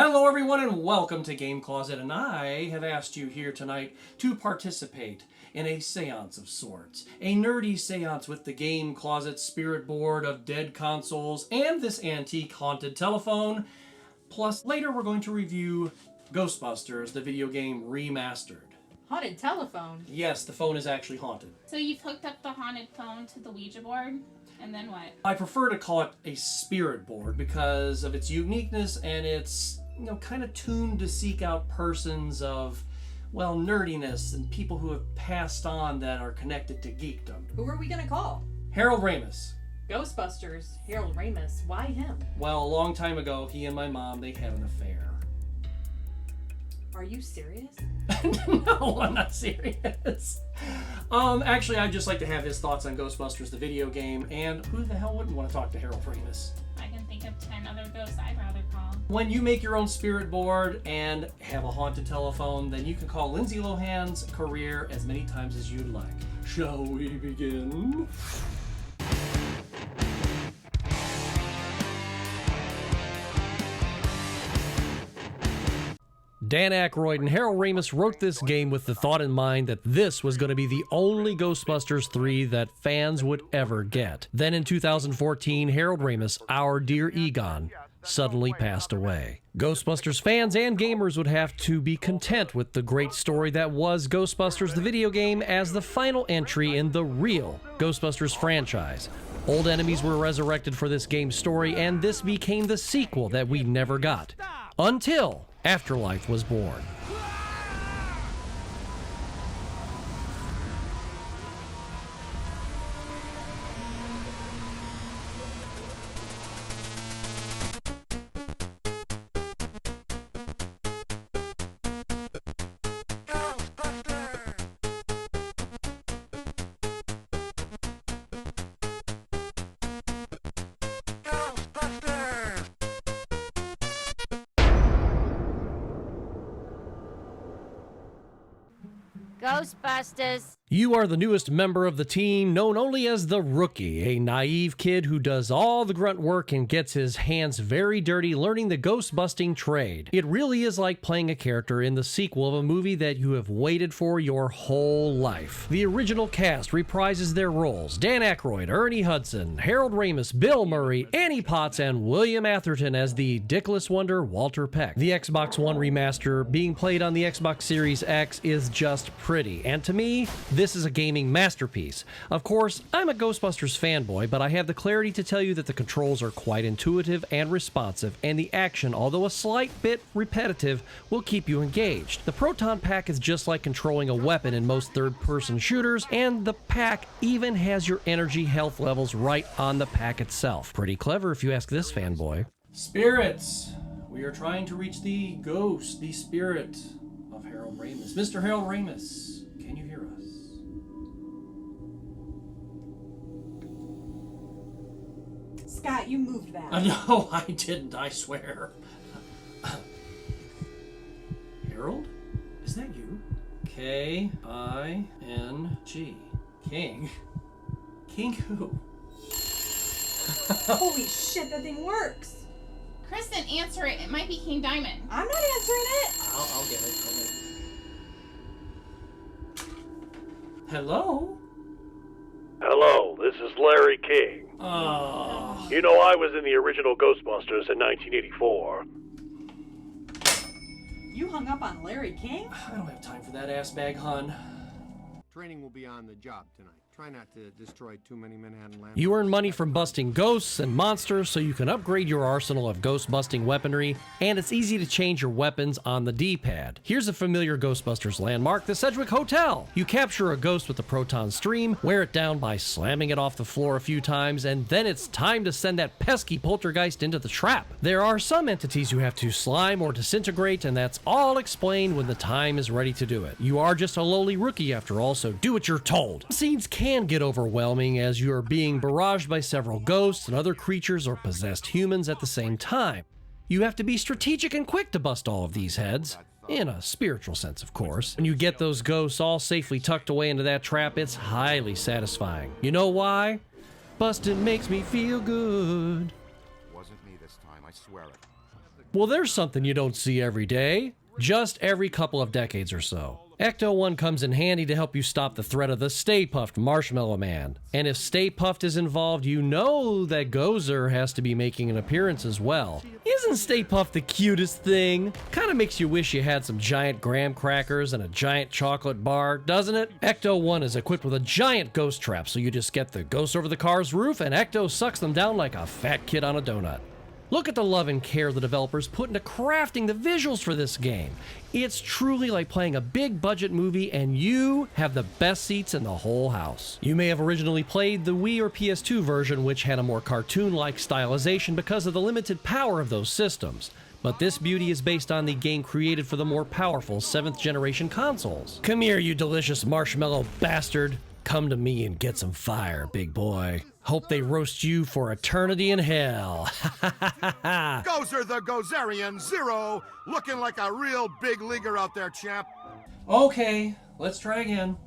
Hello everyone and welcome to Game Closet, and I have asked you here tonight to participate in a seance of sorts. A nerdy seance with the Game Closet spirit board of dead consoles and this antique haunted telephone. Plus, later we're going to review Ghostbusters, the video game remastered. Haunted telephone? Yes, the phone is actually haunted. So you've hooked up the haunted phone to the Ouija board? And then what? I prefer to call it a spirit board because of its uniqueness and its, kind of tuned to seek out persons of, nerdiness and people who have passed on that are connected to geekdom. Who are we gonna call? Harold Ramis. Ghostbusters. Harold Ramis. Why him? Well, a long time ago, he and my mom, they had an affair. Are you serious? No, I'm not serious. Actually, I'd just like to have his thoughts on Ghostbusters, the video game, and who the hell wouldn't want to talk to Harold Ramis? I can think of 10 other ghosts I'd rather call. When you make your own spirit board and have a haunted telephone, then you can call Lindsay Lohan's career as many times as you'd like. Shall we begin? Dan Aykroyd and Harold Ramis wrote this game with the thought in mind that this was going to be the only Ghostbusters 3 that fans would ever get. Then in 2014, Harold Ramis, our dear Egon, suddenly passed away. Ghostbusters fans and gamers would have to be content with the great story that was Ghostbusters the video game as the final entry in the real Ghostbusters franchise. Old enemies were resurrected for this game's story, and this became the sequel that we never got. Until Afterlife was born. Ghostbusters. You are the newest member of the team, known only as the Rookie, a naive kid who does all the grunt work and gets his hands very dirty learning the ghost-busting trade. It really is like playing a character in the sequel of a movie that you have waited for your whole life. The original cast reprises their roles: Dan Aykroyd, Ernie Hudson, Harold Ramis, Bill Murray, Annie Potts, and William Atherton as the dickless wonder Walter Peck. The Xbox One remaster being played on the Xbox Series X is just pretty, and to me, this is a gaming masterpiece. Of course, I'm a Ghostbusters fanboy, but I have the clarity to tell you that the controls are quite intuitive and responsive, and the action, although a slight bit repetitive, will keep you engaged. The Proton Pack is just like controlling a weapon in most third-person shooters, and the pack even has your energy health levels right on the pack itself. Pretty clever if you ask this fanboy. Spirits! We are trying to reach the ghost, the spirit of Harold Ramis. Mr. Harold Ramis, can you hear us? Scott, you moved that. No, I didn't, I swear. Harold? Is that you? K-I-N-G. King? King who? Holy shit, that thing works. Kristen, answer it. It might be King Diamond. I'm not answering it. I'll get it. Hello? Hello, this is Larry King. Oh. You know, I was in the original Ghostbusters in 1984. You hung up on Larry King? I don't have time for that ass bag, hun. Training will be on the job tonight. Try not to destroy too many Manhattan landmarks. You earn money from busting ghosts and monsters so you can upgrade your arsenal of ghost-busting weaponry, and it's easy to change your weapons on the D-pad. Here's a familiar Ghostbusters landmark, the Sedgwick Hotel. You capture a ghost with the proton stream, wear it down by slamming it off the floor a few times, and then it's time to send that pesky poltergeist into the trap. There are some entities you have to slime or disintegrate, and that's all explained when the time is ready to do it. You are just a lowly rookie after all, so do what you're told. Scenes can get overwhelming as you are being barraged by several ghosts and other creatures or possessed humans at the same time. You have to be strategic and quick to bust all of these heads. In a spiritual sense, of course. When you get those ghosts all safely tucked away into that trap, it's highly satisfying. You know why? Bustin' makes me feel good. Wasn't me this time, I swear it. Well, there's something you don't see every day, just every couple of decades or so. Ecto-1 comes in handy to help you stop the threat of the Stay Puft Marshmallow Man. And if Stay Puft is involved, you know that Gozer has to be making an appearance as well. Isn't Stay Puft the cutest thing? Kinda makes you wish you had some giant graham crackers and a giant chocolate bar, doesn't it? Ecto-1 is equipped with a giant ghost trap, so you just get the ghosts over the car's roof and Ecto sucks them down like a fat kid on a donut. Look at the love and care the developers put into crafting the visuals for this game. It's truly like playing a big budget movie and you have the best seats in the whole house. You may have originally played the Wii or PS2 version, which had a more cartoon-like stylization because of the limited power of those systems. But this beauty is based on the game created for the more powerful 7th generation consoles. Come here, you delicious marshmallow bastard. Come to me and get some fire, big boy. Hope they roast you for eternity in hell. Gozer the Gozerian Zero, looking like a real big leaguer out there, champ. Okay, let's try again.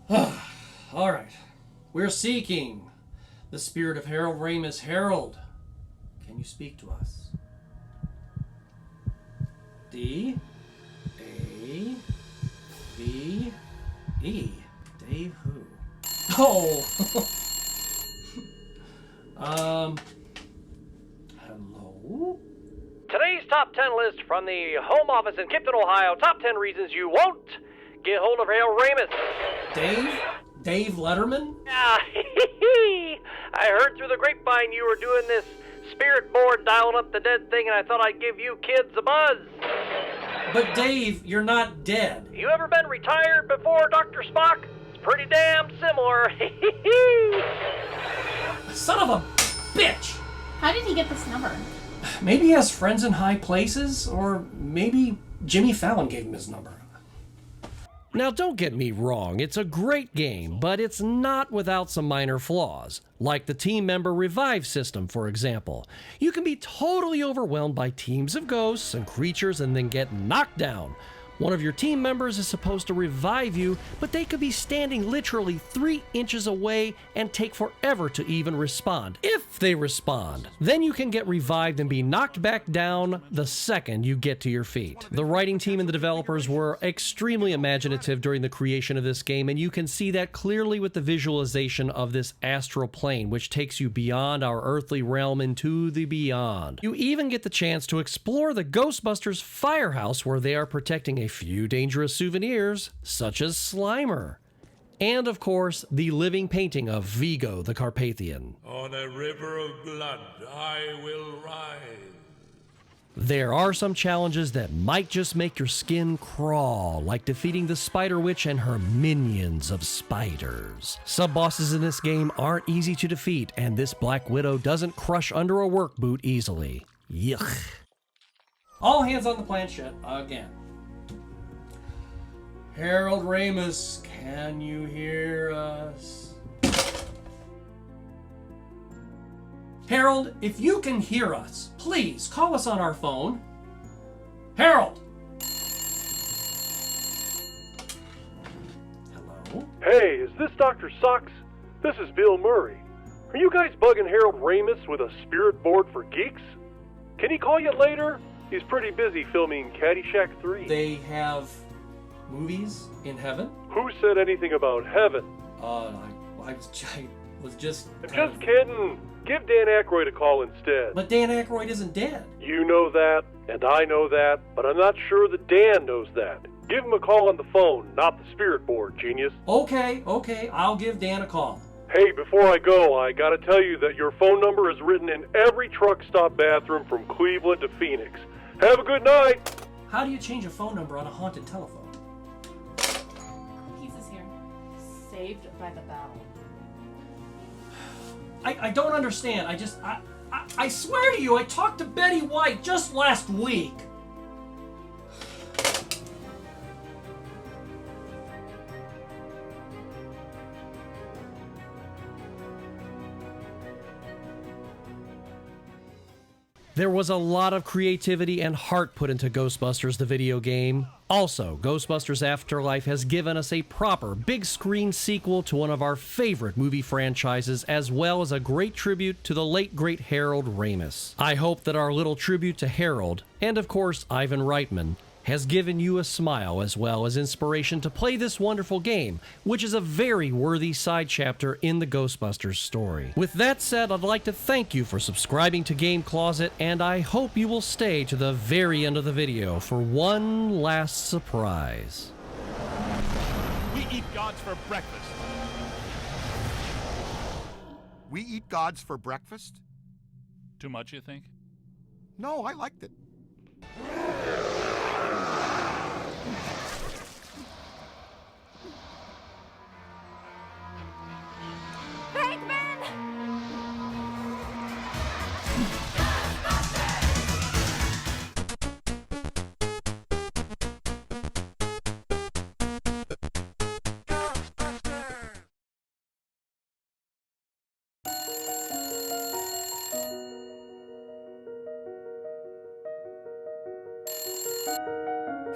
All right. We're seeking the spirit of Harold Ramis. Harold, can you speak to us? D A V E. Dave who? Oh. Hello? Today's top 10 list from the home office in Kipton, Ohio. Top 10 reasons you won't get hold of Harold Ramis. Dave? Dave Letterman? Ah, I heard through the grapevine you were doing this spirit board dialing up the dead thing, and I thought I'd give you kids a buzz. But Dave, you're not dead. You ever been retired before, Dr. Spock? It's pretty damn similar. Son of a bitch! How did he get this number? Maybe he has friends in high places, or maybe Jimmy Fallon gave him his number. Now, don't get me wrong, it's a great game, but it's not without some minor flaws, like the team member revive system, for example. You can be totally overwhelmed by teams of ghosts and creatures and then get knocked down. One of your team members is supposed to revive you, but they could be standing literally 3 inches away and take forever to even respond, if they respond. Then you can get revived and be knocked back down the second you get to your feet. The writing team and the developers were extremely imaginative during the creation of this game, and you can see that clearly with the visualization of this astral plane, which takes you beyond our earthly realm into the beyond. You even get the chance to explore the Ghostbusters firehouse, where they are protecting a few dangerous souvenirs, such as Slimer. And of course, the living painting of Vigo the Carpathian. On a river of blood I will rise. There are some challenges that might just make your skin crawl, like defeating the Spider Witch and her minions of spiders. Sub-bosses in this game aren't easy to defeat, and this Black Widow doesn't crush under a work boot easily. Yuck. All hands on the planchette again. Harold Ramis, can you hear us? Harold, if you can hear us, please call us on our phone. Harold! Hello? Hey, is this Dr. Socks? This is Bill Murray. Are you guys bugging Harold Ramis with a spirit board for geeks? Can he call you later? He's pretty busy filming Caddyshack 3. They have movies in heaven? Who said anything about heaven? I was just... I'm just kidding. Give Dan Aykroyd a call instead. But Dan Aykroyd isn't dead. You know that, and I know that, but I'm not sure that Dan knows that. Give him a call on the phone, not the spirit board, genius. Okay, I'll give Dan a call. Hey, before I go, I gotta tell you that your phone number is written in every truck stop bathroom from Cleveland to Phoenix. Have a good night! How do you change a phone number on a haunted telephone? Pieces here. Saved by the bell. I don't understand. I swear to you, I talked to Betty White just last week. There was a lot of creativity and heart put into Ghostbusters, the video game. Also, Ghostbusters Afterlife has given us a proper big screen sequel to one of our favorite movie franchises, as well as a great tribute to the late great Harold Ramis. I hope that our little tribute to Harold, and of course Ivan Reitman, has given you a smile as well as inspiration to play this wonderful game, which is a very worthy side chapter in the Ghostbusters story. With that said, I'd like to thank you for subscribing to Game Closet, and I hope you will stay to the very end of the video for one last surprise. We eat gods for breakfast. We eat gods for breakfast? Too much, you think? No, I liked it. Reitman!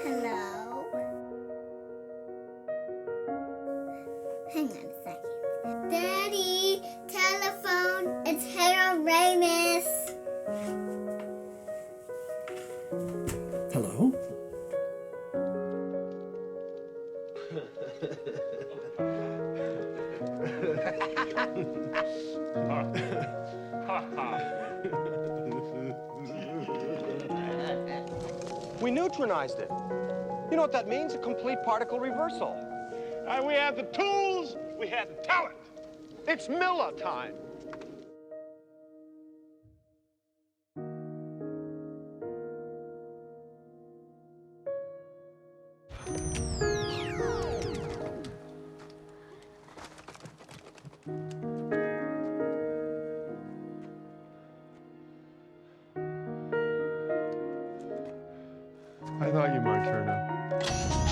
Hello? Hang on a second. Daddy, telephone, it's Harold Ramis. Hello? We neutronized it. You know what that means? A complete particle reversal. We have the tools, we have the talent. It's Miller time. I thought you might turn up.